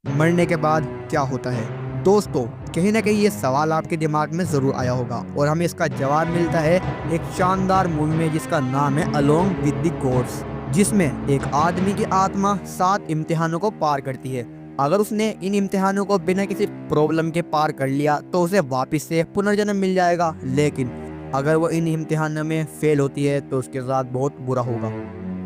मरने के बाद क्या होता है। दोस्तों, कहीं ना कहीं ये सवाल आपके दिमाग में ज़रूर आया होगा और हमें इसका जवाब मिलता है एक शानदार मूवी में जिसका नाम है अलोंग विद द गॉड्स, जिसमें एक आदमी की आत्मा 7 इम्तिहानों को पार करती है। अगर उसने इन इम्तिहानों को बिना किसी प्रॉब्लम के पार कर लिया तो उसे वापस से पुनर्जन्म मिल जाएगा, लेकिन अगर वो इन इम्तिहानों में फेल होती है तो उसके साथ बहुत बुरा होगा।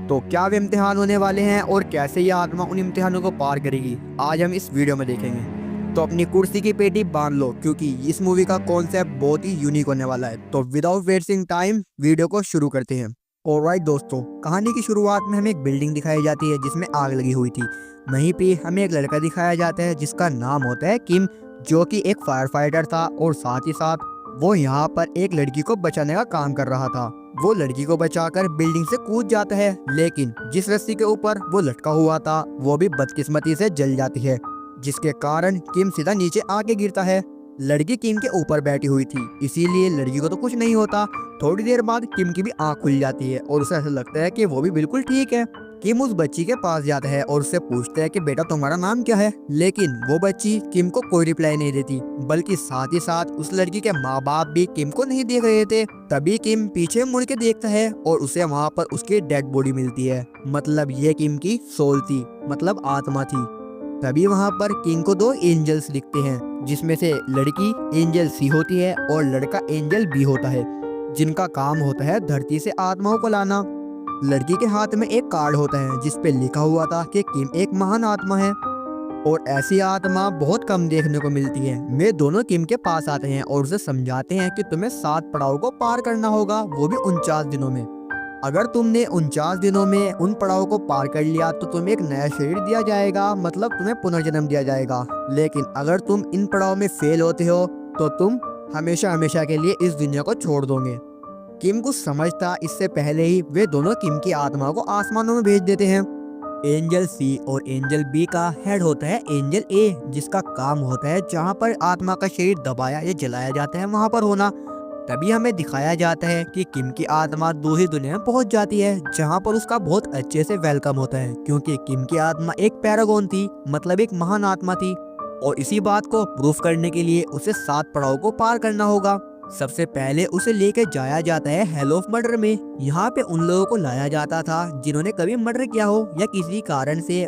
तो क्या वे इम्तिहान होने वाले हैं और कैसे ये आत्मा उन इम्तिहानों को पार करेगी, आज हम इस वीडियो में देखेंगे। तो अपनी कुर्सी की पेटी बांध लो क्योंकि इस मूवी का कॉन्सेप्ट बहुत ही यूनिक होने वाला है। तो विदाउट वेस्टिंग टाइम वीडियो को शुरू करते हैं। ऑलराइट दोस्तों, कहानी की शुरुआत में हमें एक बिल्डिंग दिखाई जाती है जिसमें आग लगी हुई थी। वहीं पे हमें एक लड़का दिखाया जाता है जिसका नाम होता है किम, जो कि एक फायर फाइटर था और साथ ही साथ वो यहाँ पर एक लड़की को बचाने का काम कर रहा था। वो लड़की को बचाकर बिल्डिंग से कूद जाता है, लेकिन जिस रस्सी के ऊपर वो लटका हुआ था वो भी बदकिस्मती से जल जाती है, जिसके कारण किम सीधा नीचे आके गिरता है। लड़की किम के ऊपर बैठी हुई थी, इसीलिए लड़की को तो कुछ नहीं होता। थोड़ी देर बाद किम की भी आंख खुल जाती है और उसे ऐसा लगता है कि वो भी बिल्कुल ठीक है। किम उस बच्ची के पास जाता है और उससे पूछता है कि बेटा तुम्हारा नाम क्या है, लेकिन वो बच्ची किम को कोई रिप्लाई नहीं देती, बल्कि साथ ही साथ उस लड़की के माँ बाप भी किम को नहीं देख रहे थे। तभी किम पीछे मुड़ के देखता है और उसे वहाँ पर उसकी डेड बॉडी मिलती है। मतलब ये किम की सोल थी, मतलब आत्मा थी। तभी वहाँ पर किंग को 2 एंजल्स दिखते हैं, जिसमें से लड़की एंजल सी होती है और लड़का एंजल बी होता है, जिनका काम होता है धरती से आत्माओं को लाना। लड़की के हाथ में एक कार्ड होता है जिस पे लिखा हुआ था कि किम एक महान आत्मा है और ऐसी आत्मा बहुत कम देखने को मिलती है। वे दोनों किम के पास आते हैं और उसे समझाते हैं कि तुम्हें 7 पड़ाव को पार करना होगा, वो भी 49 दिनों में। अगर तुमने 49 दिनों में उन पड़ाव को पार कर लिया तो तुम्हें एक नया शरीर दिया जाएगा, मतलब तुम्हें पुनर्जन्म दिया जाएगा। लेकिन अगर तुम इन पड़ाव में फेल होते हो तो तुम हमेशा हमेशा के लिए इस दुनिया को छोड़ दोगे। किम कुछ समझता इससे पहले ही वे दोनों किम की आत्मा को आसमानों में भेज देते हैं। एंजल सी और एंजल बी का हेड होता है एंजल ए, जिसका काम होता है जहाँ पर आत्मा का शरीर दबाया या जलाया जाता है वहाँ पर होना। तभी हमें दिखाया जाता है कि किम की आत्मा दूसरी दुनिया में पहुंच जाती है, जहां पर उसका बहुत अच्छे से वेलकम होता है, क्योंकि किम की आत्मा एक पैरागॉन थी, मतलब एक महान आत्मा थी। और इसी बात को प्रूफ करने के लिए उसे 7 पड़ाव को पार करना होगा। सबसे पहले उसे लेके जाया जाता है हेल ऑफ मर्डर में। यहाँ पे उन लोगों को लाया जाता था जिन्होंने कभी मर्डर किया हो या किसी कारण से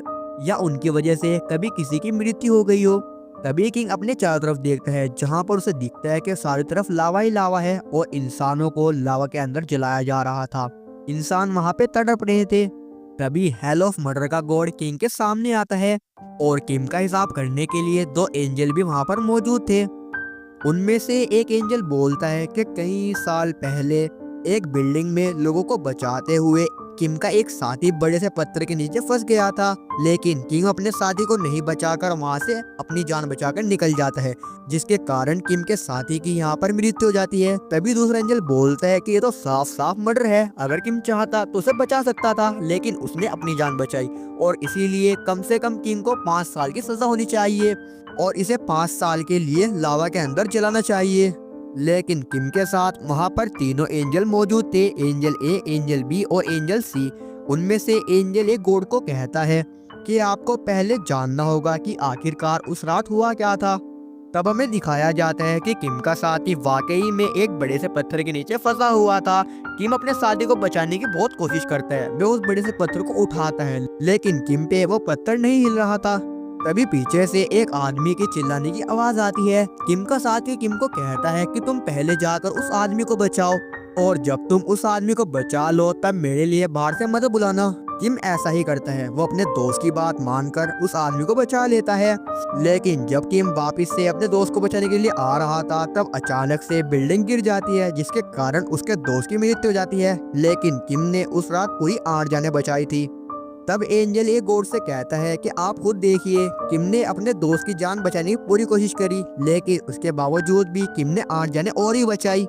या उनकी वजह से कभी किसी की मृत्यु हो गई हो। तभी किंग अपने चारों तरफ देखता है, जहाँ पर उसे दिखता है कि सारी तरफ लावा ही लावा है और इंसानों को लावा के अंदर जलाया जा रहा था। इंसान वहाँ पे तड़प रहे थे। तभी हेल ऑफ मर्डर का गॉड किंग के सामने आता है और किम का हिसाब करने के लिए 2 एंजल भी वहाँ पर मौजूद थे। उनमें से एक एंजल बोलता है कि कई साल पहले एक बिल्डिंग में लोगों को बचाते हुए किम का एक साथी बड़े से पत्थर के नीचे फंस गया था, लेकिन किंग अपने साथी को नहीं बचाकर वहां से अपनी जान बचाकर निकल जाता है, जिसके कारण किम के साथी की यहाँ पर मृत्यु हो जाती है। तभी दूसरा एंजल बोलता है कि ये तो साफ साफ मर्डर है, अगर किम चाहता तो उसे बचा सकता था, लेकिन उसने अपनी जान बचाई और इसीलिए कम से कम किंग को 5 साल की सजा होनी चाहिए और इसे 5 साल के लिए लावा के अंदर जलाना चाहिए। लेकिन किम के साथ वहाँ पर तीनों एंजल मौजूद थे, एंजल ए, एंजल बी और एंजल सी। उनमें से एंजल ए गॉड को कहता है कि आपको पहले जानना होगा कि आखिरकार उस रात हुआ क्या था। तब हमें दिखाया जाता है कि किम का साथी वाकई में एक बड़े से पत्थर के नीचे फंसा हुआ था। किम अपने साथी को बचाने की बहुत कोशिश करता है, वो उस बड़े से पत्थर को उठाता है, लेकिन किम पे वो पत्थर नहीं हिल रहा था। तभी पीछे से एक आदमी के चिल्लाने की आवाज आती है। किम का साथी किम को कहता है कि तुम पहले जाकर उस आदमी को बचाओ और जब तुम उस आदमी को बचा लो तब मेरे लिए बाहर से मदद बुलाना। किम ऐसा ही करता है, वो अपने दोस्त की बात मानकर उस आदमी को बचा लेता है। लेकिन जब किम वापस से अपने दोस्त को बचाने के लिए आ रहा था तब अचानक से बिल्डिंग गिर जाती है, जिसके कारण उसके दोस्त की मृत्यु हो जाती है। लेकिन किम ने उस रात पूरी 8 जानें बचाई थी। तब एंजल एक गॉड से कहता है कि आप खुद देखिए, किम ने अपने दोस्त की जान बचाने की पूरी कोशिश करी, लेकिन उसके बावजूद भी किम ने 8 जानें और ही बचाई।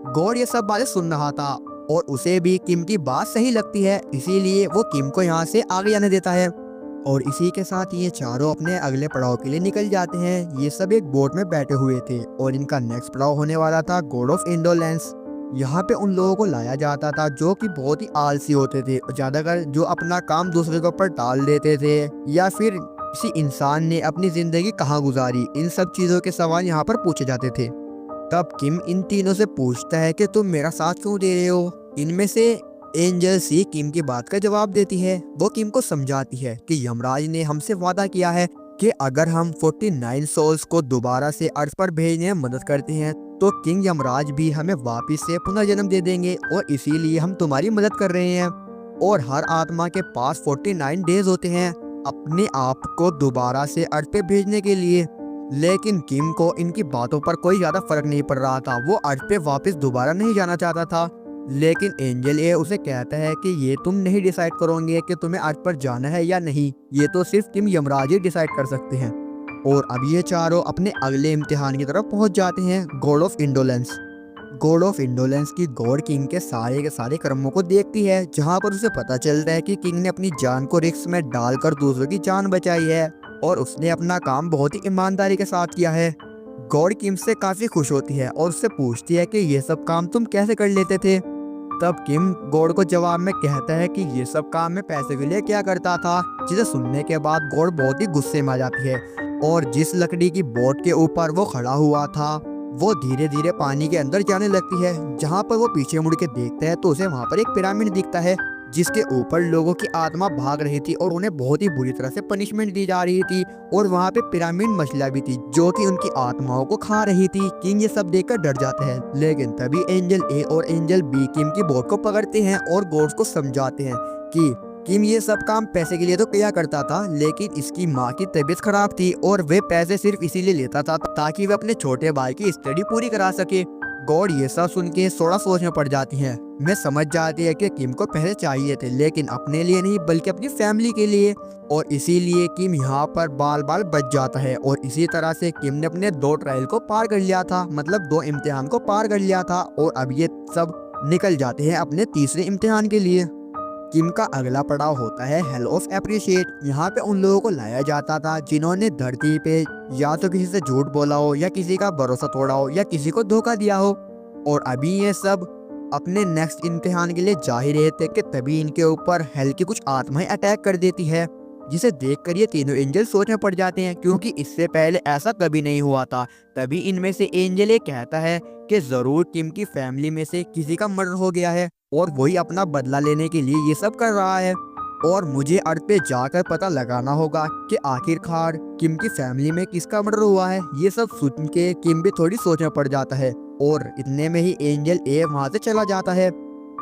गॉड ये सब बातें सुन रहा था और उसे भी किम की बात सही लगती है, इसीलिए वो किम को यहाँ से आगे जाने देता है। और इसी के साथ ये चारों अपने अगले पड़ाव के लिए निकल जाते हैं। ये सब एक बोट में बैठे हुए थे और इनका नेक्स्ट पड़ाव होने वाला था गॉड ऑफ इंडोलेंस। यहाँ पे उन लोगों को लाया जाता था जो कि बहुत ही आलसी होते थे, ज्यादातर जो अपना काम दूसरे के ऊपर टाल देते थे या फिर किसी इंसान ने अपनी जिंदगी कहाँ गुजारी, इन सब चीजों के सवाल यहाँ पर पूछे जाते थे। तब किम इन तीनों से पूछता है कि तुम मेरा साथ क्यों दे रहे हो। इनमें से एंजल सी किम की बात का जवाब देती है। वो किम को समझाती है कि यमराज ने हमसे वादा किया है कि अगर हम 49 सोल्स को दोबारा से अर्थ पर भेजने में मदद करते हैं तो किंग यमराज भी हमें वापस से पुनर्जन्म दे देंगे, और इसीलिए हम तुम्हारी मदद कर रहे हैं। और हर आत्मा के पास 49 डेज होते हैं अपने आप को दोबारा से अर्थ पे भेजने के लिए। लेकिन किम को इनकी बातों पर कोई ज्यादा फर्क नहीं पड़ रहा था। वो अर्थ पे वापस दोबारा नहीं जाना चाहता था। लेकिन एंजल ए उसे कहता है कि ये तुम नहीं डिसाइड करोगे कि तुम्हें अर्थ पर जाना है या नहीं, ये तो सिर्फ तुम यमराज ही डिसाइड कर सकते हैं। और अब ये चारों अपने अगले इम्तिहान की तरफ पहुंच जाते हैं, God of indolence. God of indolence की गॉड किंग के सारे कर्मों को देखती है, जहां पर उसे पता चलता है कि किंग ने अपनी जान को रिस्क में डालकर दूसरों की जान बचाई है और उसने अपना काम बहुत ही ईमानदारी के साथ किया है। गॉड किम से काफी खुश होती है और उससे पूछती है कि ये सब काम तुम कैसे कर लेते थे। तब किम गॉड को जवाब में कहता है कि ये सब काम मैं पैसे के लिए क्या करता था, जिसे सुनने के बाद गॉड बहुत ही गुस्से में आ जाती है और जिस लकड़ी की बोट के ऊपर वो खड़ा हुआ था वो धीरे धीरे पानी के अंदर जाने लगती है। जहाँ पर वो पीछे मुड़ के देखता है तो उसे वहाँ पर एक पिरामिड दिखता है जिसके ऊपर लोगों की आत्मा भाग रही थी और उन्हें बहुत ही बुरी तरह से पनिशमेंट दी जा रही थी। और वहाँ पे पिरामिड मछलियाँ भी थी जो कि उनकी आत्माओं को खा रही थी। किंग ये सब देखकर डर जाता है, लेकिन तभी एंजल ए और एंजल बी किम की बोट को पकड़ते हैं और गॉड्स को समझाते हैं कि किम ये सब काम पैसे के लिए तो किया करता था, लेकिन इसकी माँ की तबीयत खराब थी और वे पैसे सिर्फ इसीलिए लेता था ताकि वे अपने छोटे भाई की स्टडी पूरी करा सके। गॉड ये सब सुन के थोड़ा सोच में पड़ जाती हैं। मैं समझ जाती है कि किम को पैसे चाहिए थे, लेकिन अपने लिए नहीं बल्कि अपनी फैमिली के लिए, और इसीलिए किम यहाँ पर बाल बाल बच जाता है। और इसी तरह से किम ने अपने 2 ट्रायल को पार कर लिया था, मतलब 2 इम्तिहान को पार कर लिया था, और अब ये सब निकल जाते हैं अपने तीसरे इम्तिहान के लिए। किम का अगला पड़ाव होता है हेल ऑफ एप्रिशिएट। यहाँ पे उन लोगों को लाया जाता था जिन्होंने धरती पे या तो किसी से झूठ बोला हो या किसी का भरोसा तोड़ा हो या किसी को धोखा दिया हो। और अभी ये सब अपने नेक्स्ट इम्तिहान के लिए जा ही रहे थे कि तभी इनके ऊपर हेल की कुछ आत्माएं अटैक कर देती है, जिसे देखकर ये तीनों एंजल सोच में पड़ जाते हैं क्योंकि इससे पहले ऐसा कभी नहीं हुआ था। तभी इनमें से एंजल ये कहता है कि जरूर किम की फैमिली में से किसी का मर्डर हो गया है और वही अपना बदला लेने के लिए ये सब कर रहा है, और मुझे अर्थ पे जाकर पता लगाना होगा कि आखिरकार किम की फैमिली में किसका मर्डर हुआ है। ये सब सुन के किम भी थोड़ी सोच में पड़ जाता है और इतने में ही एंजल ए वहाँ से चला जाता है।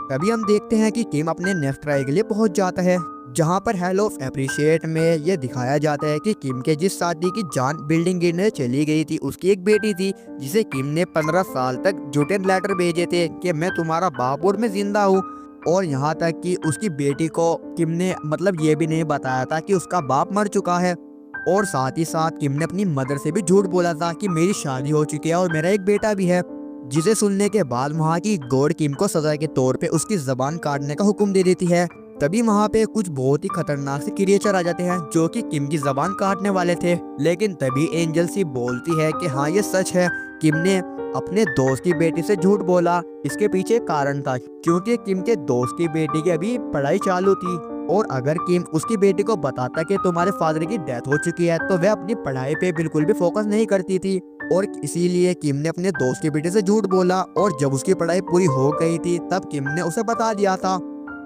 तभी हम देखते हैं कि किम अपने नेक्स्ट ट्राई के लिए पहुंच जाता है, जहां पर हेल ऑफ एप्रिशिएट में ये दिखाया जाता है कि किम के जिस शादी की जान बिल्डिंग गिरने चली गई थी उसकी एक बेटी थी जिसे किम ने 15 साल तक झूठे लेटर भेजे थे कि मैं तुम्हारा बाप और मैं जिंदा हूँ। और यहाँ तक कि उसकी बेटी को किम ने मतलब ये भी नहीं बताया था कि उसका बाप मर चुका है। और साथ ही साथ किम ने अपनी मदर से भी झूठ बोला था कि मेरी शादी हो चुकी है और मेरा एक बेटा भी है, जिसे सुनने के बाद वहाँ की गॉड किम को सजा के तौर पे उसकी जबान काटने का हुक्म दे देती है। तभी वहाँ पे कुछ बहुत ही खतरनाक से क्रिएचर आ जाते हैं जो कि किम की जबान काटने वाले थे। लेकिन तभी एंजल सी बोलती है कि हाँ ये सच है, किम ने अपने दोस्त की बेटी से झूठ बोला। इसके पीछे कारण था क्योंकि किम के दोस्त की बेटी की अभी पढ़ाई चालू थी, और अगर किम उसकी बेटी को बताता कि तुम्हारे फादर की डेथ हो चुकी है तो वह अपनी पढ़ाई पे बिल्कुल भी फोकस नहीं करती थी, और इसीलिए किम ने अपने दोस्त की बेटे से झूठ बोला। और जब उसकी पढ़ाई पूरी हो गई थी तब किम ने उसे बता दिया था।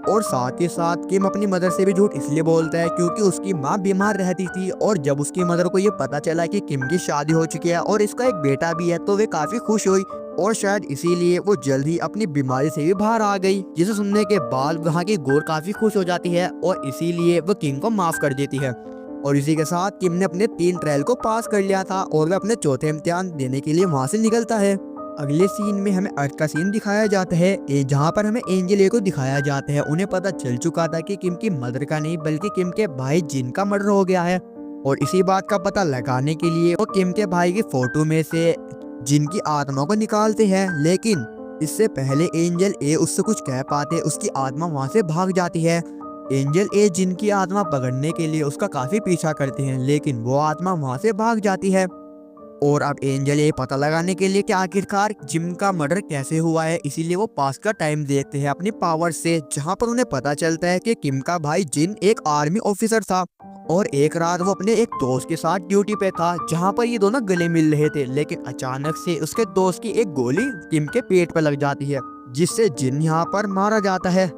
और साथ ही साथ किम अपनी मदर से भी झूठ इसलिए बोलता है क्योंकि उसकी माँ बीमार रहती थी, और जब उसकी मदर को ये पता चला कि किम की शादी हो चुकी है और इसका एक बेटा भी है तो वे काफी खुश हुई, और शायद इसीलिए वो जल्द ही अपनी बीमारी से भी बाहर आ गई, जिसे सुनने के बाद वहाँ की गौर काफी खुश हो जाती है और इसीलिए वो किम को माफ कर देती है। और इसी के साथ किम ने अपने 3 ट्रायल को पास कर लिया था और वह अपने चौथे इम्तिहान देने के लिए वहाँ से निकलता है। अगले सीन में हमें अर्थ का सीन दिखाया जाता है जहाँ पर हमें एंजल ए को दिखाया जाता है। उन्हें पता चल चुका था कि किम की मदर का नहीं बल्कि किम के भाई जिन का मर्डर हो गया है, और इसी बात का पता लगाने के लिए वो किम के भाई की फोटो में से जिन की आत्मा को निकालते हैं। लेकिन इससे पहले एंजल ए उससे कुछ कह पाते उसकी आत्मा वहाँ से भाग जाती है। एंजल ए जिन की आत्मा पकड़ने के लिए उसका काफी पीछा करते हैं, लेकिन वो आत्मा वहाँ से भाग जाती है। और अब एंजल ये पता लगाने के लिए कि आखिरकार जिम का मर्डर कैसे हुआ है, इसीलिए वो पास का टाइम देखते हैं अपनी पावर से, जहाँ पर उन्हें पता चलता है कि किम का भाई जिन एक आर्मी ऑफिसर था और एक रात वो अपने एक दोस्त के साथ ड्यूटी पे था, जहाँ पर ये दोनों गले मिल रहे थे। लेकिन अचानक से उसके दोस्त की एक गोली किम के पेट पर लग जाती है, जिससे जिन यहाँ पर मारा जाता है।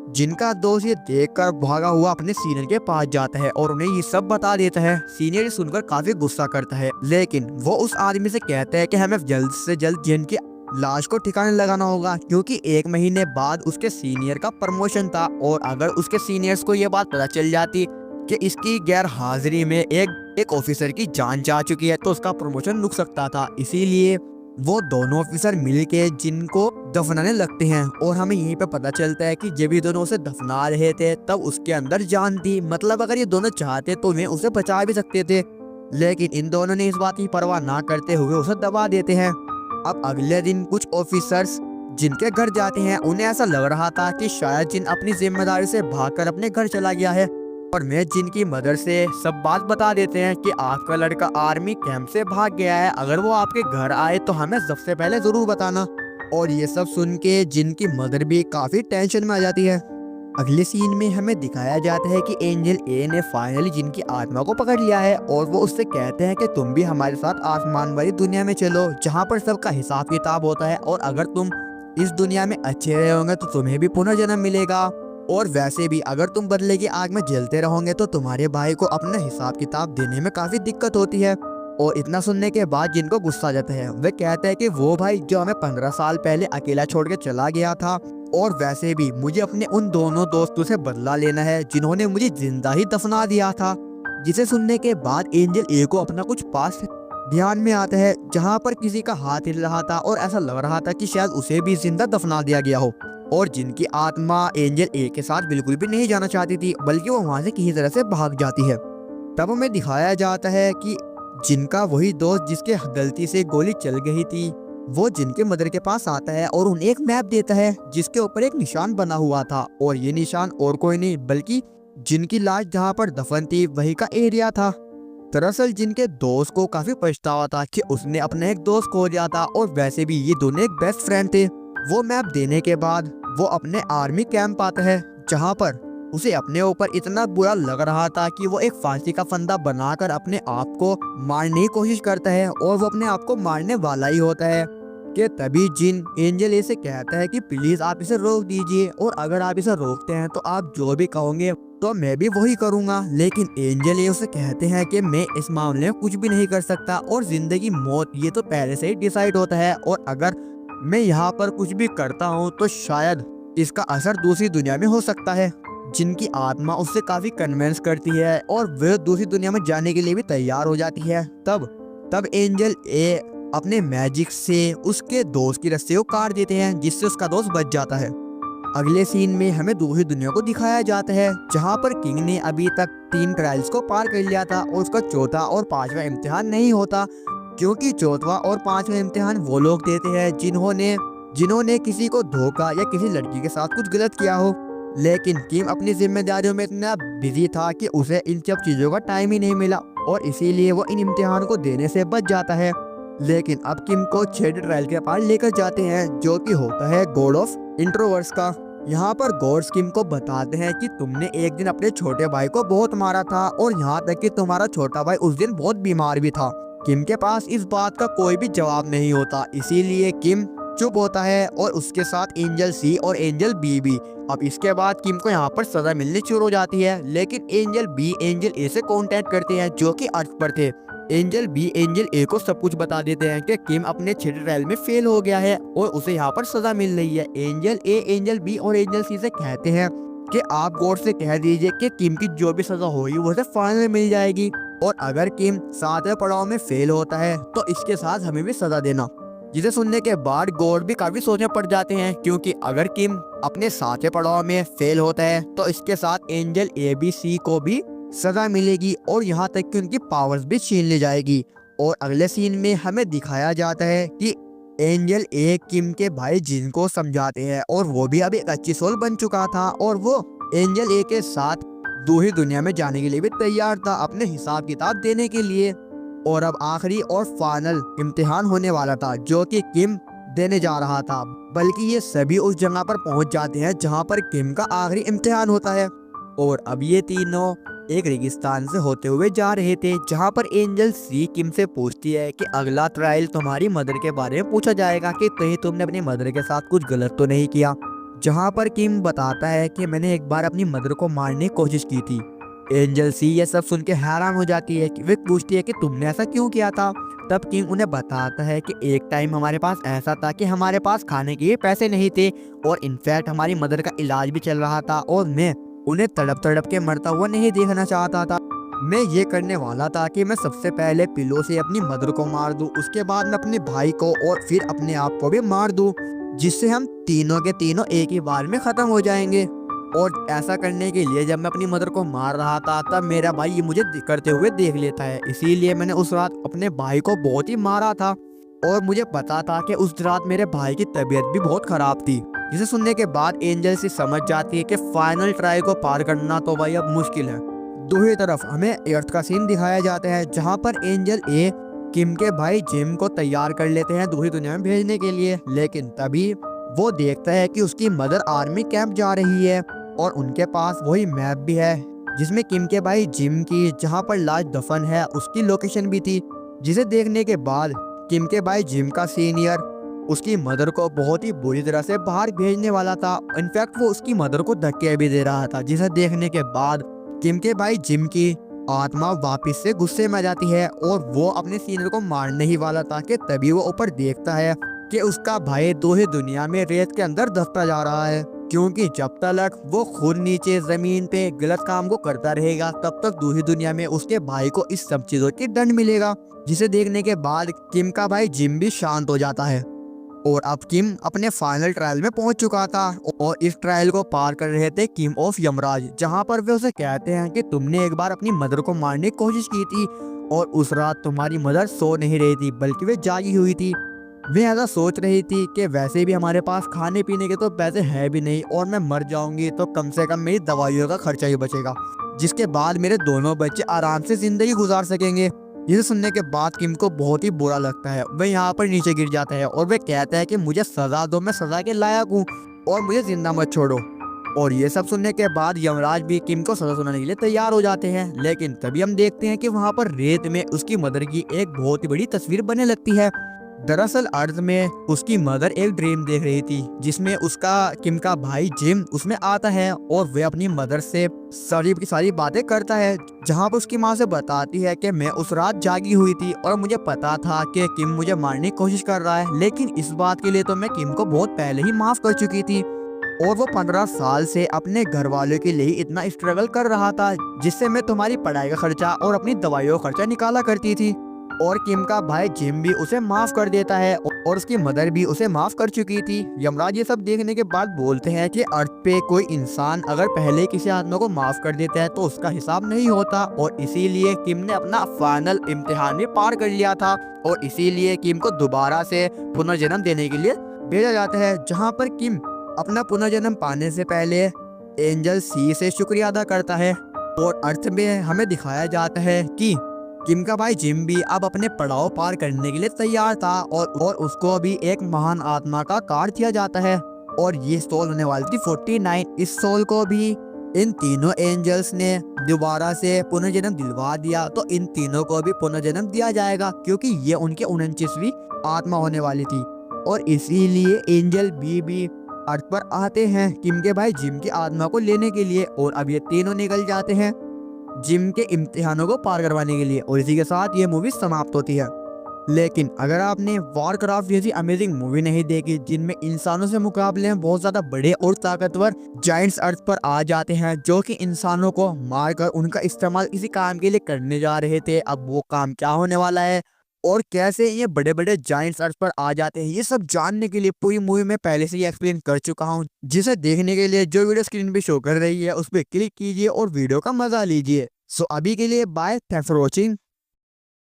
जिनका दोस्त ये देखकर भागा हुआ अपने सीनियर के पास जाता है और उन्हें ये सब बता देता है। सीनियर सुनकर काफी गुस्सा करता है, लेकिन वो उस आदमी से कहता है कि हमें जल्द से जल्द जिन की लाश को ठिकाने लगाना होगा, क्योंकि 1 महीने बाद उसके सीनियर का प्रमोशन था और अगर उसके सीनियर्स को ये बात पता चल जाती कि इसकी गैर हाजिरी में एक ऑफिसर की जान जा चुकी है तो उसका प्रमोशन रुक सकता था। इसीलिए वो दोनों ऑफिसर मिलके जिनको दफनाने लगते हैं और हमें यहीं पे पता चलता है कि जब ये दोनों उसे दफना रहे थे तब उसके अंदर जान थी। मतलब अगर ये दोनों चाहते तो वे उसे बचा भी सकते थे, लेकिन इन दोनों ने इस बात की परवाह ना करते हुए उसे दबा देते हैं। अब अगले दिन कुछ ऑफिसर्स जिनके घर जाते हैं, उन्हें ऐसा लग रहा था कि शायद जिन अपनी जिम्मेदारी से भागकर अपने घर चला गया है, और मैं जिनकी मदर से सब बात बता देते हैं कि आपका लड़का आर्मी कैंप से भाग गया है, अगर वो आपके घर आए तो हमें सबसे पहले जरूर बताना। और ये सब सुन के जिनकी मदर भी काफी टेंशन में आ जाती है। अगले सीन में हमें दिखाया जाता है कि एंजल ए ने फाइनली जिनकी आत्मा को पकड़ लिया है और वो उससे कहते हैं कि तुम भी हमारे साथ आसमान वाली दुनिया में चलो, जहाँ पर सबका हिसाब किताब होता है, और अगर तुम इस दुनिया में अच्छे रहे होंगे तो तुम्हें भी पुनर्जन्म मिलेगा, और वैसे भी अगर तुम बदले की आग में जलते रहोगे तो तुम्हारे भाई को अपना हिसाब किताब देने में काफी दिक्कत होती है। और इतना सुनने के बाद जिनको गुस्सा आ जाता है, वे कहते हैं कि वो भाई जो हमें 15 साल पहले अकेला छोड़ के चला गया था, और वैसे भी मुझे अपने उन दोनों दोस्तों से बदला लेना है जिन्होंने मुझे जिंदा ही दफना दिया था। जिसे सुनने के बाद एंजल ए को अपना कुछ पास ध्यान में आता है, जहाँ पर किसी का हाथ हिल रहा था और ऐसा लग रहा था कि शायद उसे भी जिंदा दफना दिया गया हो, और जिनकी आत्मा एंजल ए के साथ बिल्कुल भी नहीं जाना चाहती थी, बल्कि वो वहाँ से किसी तरह से भाग जाती है। तब हमें दिखाया जाता है कि जिनका वही दोस्त जिसके गलती से गोली चल गई थी, वो जिनके मदर के पास आता है और उन्हें एक मैप देता है जिसके ऊपर एक निशान बना हुआ था, और ये निशान और कोई नहीं बल्कि जिनकी लाश जहाँ पर दफन थी वही का एरिया था। दरअसल जिनके दोस्त को काफी पछतावा था कि उसने अपना एक दोस्त खो दिया था, और वैसे भी ये दोनों एक बेस्ट फ्रेंड थे। वो मैप देने के बाद वो अपने आर्मी कैंप आता है, जहाँ पर उसे अपने ऊपर इतना बुरा लग रहा था कि वो एक फांसी का फंदा बनाकर अपने आप को मारने की कोशिश करता है, और वो अपने आप को मारने वाला ही होता है कि तभी जिन एंजल ए से कहता है कि प्लीज आप इसे रोक दीजिए, और अगर आप इसे रोकते हैं तो आप जो भी कहोगे तो मैं भी वही करूंगा। लेकिन एंजल ए उसे कहते हैं कि मैं इस मामले में कुछ भी नहीं कर सकता, और जिंदगी मौत ये तो पहले से ही डिसाइड होता है, और अगर मैं यहाँ पर कुछ भी करता हूँ तो शायद इसका असर दूसरी दुनिया में हो सकता है। जिनकी आत्मा उससे काफी कन्विंस करती है और वह दूसरी दुनिया में जाने के लिए भी तैयार हो जाती है। तब एंजल ए अपने मैजिक से उसके दोस्त की रस्सी को काट देते हैं, जिससे उसका दोस्त बच जाता है। अगले सीन में हमें दूसरी दुनिया को दिखाया जाता है, जहाँ पर किंग ने अभी तक 3 ट्रायल्स को पार कर लिया था, और उसका चौथा और 5वां इम्तिहान नहीं होता, क्योंकि चौथा और 5वां इम्तिहान वो लोग देते हैं जिन्होंने किसी को धोखा या किसी लड़की के साथ कुछ गलत किया हो। लेकिन किम अपनी जिम्मेदारियों में इतना बिजी था कि उसे इन सब चीजों का टाइम ही नहीं मिला, और इसीलिए वो इन इम्तिहान को देने से बच जाता है। लेकिन अब किम को 6 ट्रायल के पास लेकर जाते हैं, जो कि होता है गॉड ऑफ इंट्रोवर्ट्स का। यहाँ पर गॉड्स किम को बताते हैं कि तुमने एक दिन अपने छोटे भाई को बहुत मारा था, और यहाँ तक कि तुम्हारा छोटा भाई उस दिन बहुत बीमार भी था। किम के पास इस बात का कोई भी जवाब नहीं होता, इसीलिए किम चुप होता है, और उसके साथ एंजल सी और एंजल बी भी। अब इसके बाद किम को यहाँ पर सजा मिलनी शुरू हो जाती है, लेकिन एंजल बी एंजल ए से कांटेक्ट करते हैं जो कि अर्थ पर थे। एंजल बी एंजल ए को सब कुछ बता देते हैं कि किम अपने 6 ट्रायल में फेल हो गया है और उसे यहाँ पर सजा मिल रही है। एंजल ए एंजल बी और एंजल सी से कहते हैं कि आप गॉड से कह दीजिए कि किम की जो भी सजा होगी वो उसे फाइनल मिल जाएगी, और अगर किम 7वें पड़ाव में फेल होता है तो इसके साथ हमें भी सजा देना। जिसे सुनने के बाद गॉड भी काफी सोचने पड़ जाते हैं, क्योंकि अगर किम अपने 7वें पड़ाव में फेल होता है तो इसके साथ एंजल ए बी सी को भी सजा मिलेगी, और यहाँ तक कि उनकी पावर्स भी छीन ली जाएगी। और अगले सीन में हमें दिखाया जाता है कि एंजल ए किम के भाई जिन को समझाते हैं, और वो भी अब एक अच्छी सोल बन चुका था, और वो एंजल ए के साथ दूसरी दुनिया में जाने के लिए भी तैयार था अपने हिसाब किताब देने के लिए। और अब आखिरी और फाइनल इम्तिहान होने वाला था जो कि किम देने जा रहा था। बल्कि ये सभी उस जगह पर पहुंच जाते हैं जहां पर किम का आखिरी इम्तिहान होता है। और अब ये तीनों एक रेगिस्तान से होते हुए जा रहे थे जहां पर एंजल सी किम से पूछती है कि अगला ट्रायल तुम्हारी मदर के बारे में पूछा जाएगा कि कहीं तुमने अपनी मदर के साथ कुछ गलत तो नहीं किया। जहां पर किम बताता है कि मैंने एक बार अपनी मदर को मारने की कोशिश की थी। एंजल सी ये सब सुन के हैरान हो जाती है कि वे पूछती है कि तुमने ऐसा क्यों किया था। तब किम उन्हें बताता है कि एक टाइम हमारे पास ऐसा था कि हमारे पास खाने के पैसे नहीं थे और इनफैक्ट हमारी मदर का इलाज भी चल रहा था और मैं उन्हें तड़प तड़प के मरता हुआ नहीं देखना चाहता था। मैं ये करने वाला था कि मैं सबसे पहले पिलो से अपनी मदर को मार दूं, उसके बाद मैं अपने भाई को और फिर अपने आप को भी मार दूं, जिससे हम तीनों के तीनों एक ही बार में खत्म हो जाएंगे। और ऐसा करने के लिए जब मैं अपनी मदर को मार रहा था तब मेरा भाई ये मुझे करते हुए देख लेता है, इसीलिए मैंने उस रात अपने भाई को बहुत ही मारा था। और मुझे पता था कि उस रात मेरे भाई की तबीयत भी बहुत खराब थी। जिसे सुनने के बाद एंजल सी समझ जाती है कि फाइनल ट्रायल को पार करना तो भाई अब मुश्किल है। दूसरी तरफ हमें अर्थ का सीन दिखाया जाता है जहां पर एंजल ए किम के भाई जिम को तैयार कर लेते हैं दूसरी दुनिया में भेजने के लिए। लेकिन तभी वो देखता है कि उसकी मदर आर्मी कैंप जा रही है और उनके पास वही मैप भी है जिसमें किम के भाई जिम की जहां पर लाश दफन है उसकी लोकेशन भी थी। जिसे देखने के बाद किम के भाई जिम का सीनियर उसकी मदर को बहुत ही बुरी तरह से बाहर भेजने वाला था। इनफैक्ट वो उसकी मदर को धक्के भी दे रहा था, जिसे देखने के बाद किम के भाई जिम की आत्मा वापस से गुस्से में आ जाती है और वो अपने सीनियर को मारने ही वाला था कि तभी वो ऊपर देखता है कि उसका भाई दूसरी दुनिया में रेत के अंदर दबता जा रहा है। क्योंकि जब तक वो खुद नीचे जमीन पे गलत काम को करता रहेगा तब तक दूसरी दुनिया में उसके भाई को इस सब चीजों की दंड मिलेगा। जिसे देखने के बाद किम का भाई जिम भी शांत हो जाता है। और अब किम अपने फाइनल ट्रायल में पहुंच चुका था और इस ट्रायल को पार कर रहे थे किंग ऑफ यमराज, जहां पर वे उसे कहते हैं कि तुमने एक बार अपनी मदर को मारने की कोशिश की थी और उस रात तुम्हारी मदर सो नहीं रही थी बल्कि वे जागी हुई थी। वे ऐसा सोच रही थी कि वैसे भी हमारे पास खाने पीने के तो पैसे है भी नहीं और मैं मर जाऊंगी तो कम से कम मेरी दवाइयों का खर्चा ही बचेगा, जिसके बाद मेरे दोनों बच्चे आराम से जिंदगी गुजार सकेंगे। जिसे सुनने के बाद किम को बहुत ही बुरा लगता है। वह यहाँ पर नीचे गिर जाता है और वह कहता है कि मुझे सजा दो, मैं सजा के लायक हूँ और मुझे जिंदा मत छोड़ो। और ये सब सुनने के बाद यमराज भी किम को सजा सुनाने के लिए तैयार हो जाते हैं। लेकिन तभी हम देखते हैं कि वहाँ पर रेत में उसकी मदर की एक बहुत ही बड़ी तस्वीर बनने लगती है। दरअसल अर्थ में उसकी मदर एक ड्रीम देख रही थी जिसमें उसका किम का भाई जिम उसमें आता है और वह अपनी मदर से सारी की सारी बातें करता है, जहां पर उसकी माँ से बताती है कि मैं उस रात जागी हुई थी और मुझे पता था कि किम मुझे मारने की कोशिश कर रहा है, लेकिन इस बात के लिए तो मैं किम को बहुत पहले ही माफ कर चुकी थी और वो 15 साल से अपने घर वालों के लिए इतना स्ट्रगल कर रहा था जिससे मैं तुम्हारी पढ़ाई का खर्चा और अपनी दवाइयों का खर्चा निकाला करती थी। और किम का भाई जिम भी उसे माफ कर देता है और उसकी मदर भी उसे माफ कर चुकी थी। यमराज ये सब देखने के बाद बोलते हैं कि अर्थ पे कोई इंसान अगर पहले किसी आदमी को माफ कर देता है तो उसका हिसाब नहीं होता और इसीलिए किम ने अपना फाइनल इम्तिहान भी पार कर लिया था और इसीलिए किम को दोबारा से पुनर्जन्म देने के लिए भेजा जाता है, जहाँ पर किम अपना पुनर्जन्म पाने से पहले एंजल सी से शुक्रिया अदा करता है। और अर्थ में हमें दिखाया जाता है कि किम का भाई जिम भी अब अपने पड़ाव पार करने के लिए तैयार था और उसको अभी एक महान आत्मा का कार्ड दिया जाता है और ये सोल होने वाली थी 49। इस सोल को भी इन तीनों एंजल्स ने दोबारा से पुनर्जन्म दिलवा दिया, तो इन तीनों को भी पुनर्जन्म दिया जाएगा क्योंकि ये उनके 49वीं आत्मा होने वाली थी। और इसीलिए एंजल भी अर्थ पर आते हैं किम के भाई जिम की आत्मा को लेने के लिए और अब ये तीनों निकल जाते हैं जिम के इम्तिहानों को पार करवाने के लिए और इसी के साथ ये मूवी समाप्त होती है। लेकिन अगर आपने वॉरक्राफ्ट जैसी अमेजिंग मूवी नहीं देखी जिनमें इंसानों से मुकाबले में बहुत ज्यादा बड़े और ताकतवर जायंट्स अर्थ पर आ जाते हैं जो कि इंसानों को मारकर उनका इस्तेमाल किसी काम के लिए करने जा रहे थे, अब वो काम क्या होने वाला है और कैसे ये बड़े बड़े जायंट्स अर्थ पर आ जाते हैं, ये सब जानने के लिए पूरी मूवी में पहले से ही एक्सप्लेन कर चुका हूँ, जिसे देखने के लिए जो वीडियो स्क्रीन पे शो कर रही है उस पर क्लिक कीजिए और वीडियो का मजा लीजिए। सो अभी के लिए बाय, थैंक्स फॉर वॉचिंग।